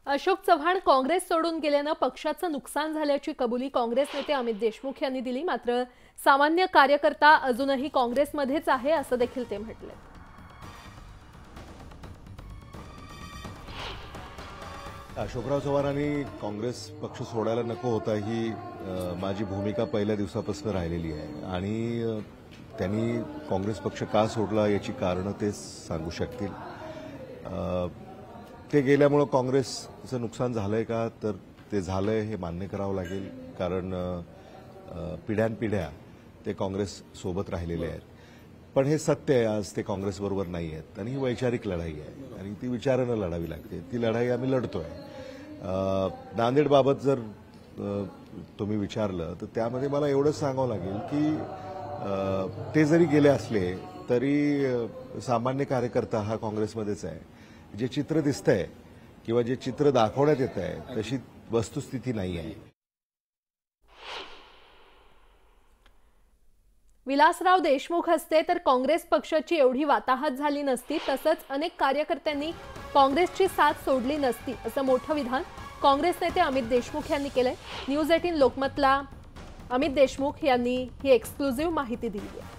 अशोक चव्हाण काँग्रेस सोडून गेल्यानं पक्षाचं नुकसान झाल्याची कबुली काँग्रेस नेते अमित देशमुख यांनी दिली। मात्र सामान्य कार्यकर्ता अजूनही काँग्रेसमध्येच आहे असं देखील ते म्हटले। अशोकराव चव्हाणांनी काँग्रेस पक्ष सोडायला नको होता ही माझी भूमिका पहिल्या दिवसापासून राहिलेली आहे आणि त्यांनी काँग्रेस पक्ष का सोडला याची कारणं ते सांगू शकतील। ते गेल्यामुळे काँग्रेसचं नुकसान झालंय का तर ते झालंय हे मान्य करावं लागेल, कारण पिढ्यानपिढ्या ते काँग्रेस सोबत राहिलेले आहेत। पण हे सत्य आहे, आज ते काँग्रेसबरोबर नाही आहेत आणि ही वैचारिक लढाई आहे आणि ती विचारानं लढावी लागते। ती लढाई आम्ही लढतोय। नांदेडबाबत जर तुम्ही विचारलं तर त्यामध्ये मला एवढंच सांगावं लागेल की ते जरी गेले असले तरी सामान्य कार्यकर्ता हा काँग्रेसमध्येच आहे। जे चित्र दिसतंय किंवा जे चित्र दाखवण्यात येत आहे तशी वस्तुस्थिती नाही आहे। विलासराव देशमुख असते तर काँग्रेस पक्षाची एवढी वाताहत झाली नसती, तसंच अनेक कार्यकर्त्यांनी काँग्रेसची साथ सोडली नसती असं मोठं विधान काँग्रेस नेते अमित देशमुख यांनी केलंय। न्यूज 18 लोकमतला अमित देशमुख यांनी ही एक्सक्लुझिव्ह माहिती दिली आहे।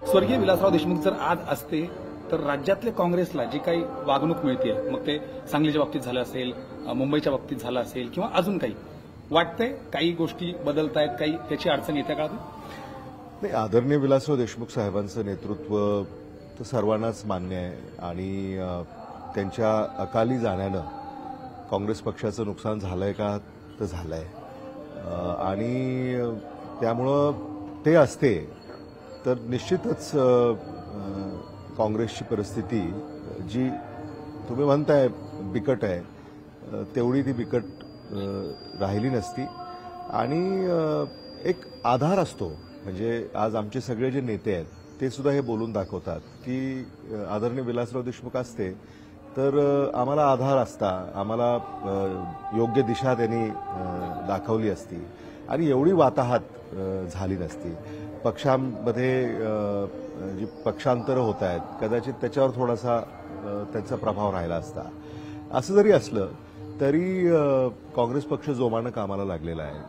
स्वर्गीय विलासराव देशमुख जर आज असते तर राज्यातले काँग्रेसला जी काही वागणूक मिळते, मग ते सांगलीच्या बाबतीत झालं असेल, मुंबईच्या बाबतीत झालं असेल किंवा अजून काही, वाटतंय काही गोष्टी बदलतायत, काही त्याची अडचण येत्या का? नाही, आदरणीय विलासराव देशमुख साहेबांचं नेतृत्व तर सर्वांनाच मान्य आहे आणि त्यांच्या अकाली जाण्यानं काँग्रेस पक्षाचं नुकसान झालंय का तर झालंय आणि त्यामुळं ते असते तर निश्चितच काँग्रेसची परिस्थिती जी तुम्ही म्हणताय बिकट आहे तेवढी ती बिकट राहिली नसती आणि एक आधार असतो। म्हणजे आज आमचे सगळे जे नेते आहेत ते सुद्धा हे बोलून दाखवतात की आदरणीय विलासराव देशमुख असते तर आम्हाला आधार असता, आम्हाला योग्य दिशा त्यांनी दाखवली असती आणि एवढी वाताहत झाली नसती। पक्षांमध्ये जी पक्षांतरं होत आहेत कदाचित त्याच्यावर थोडासा त्यांचा प्रभाव राहिला असता। असं जरी असलं तरी काँग्रेस पक्ष जोमानं कामाला लागलेला आहे।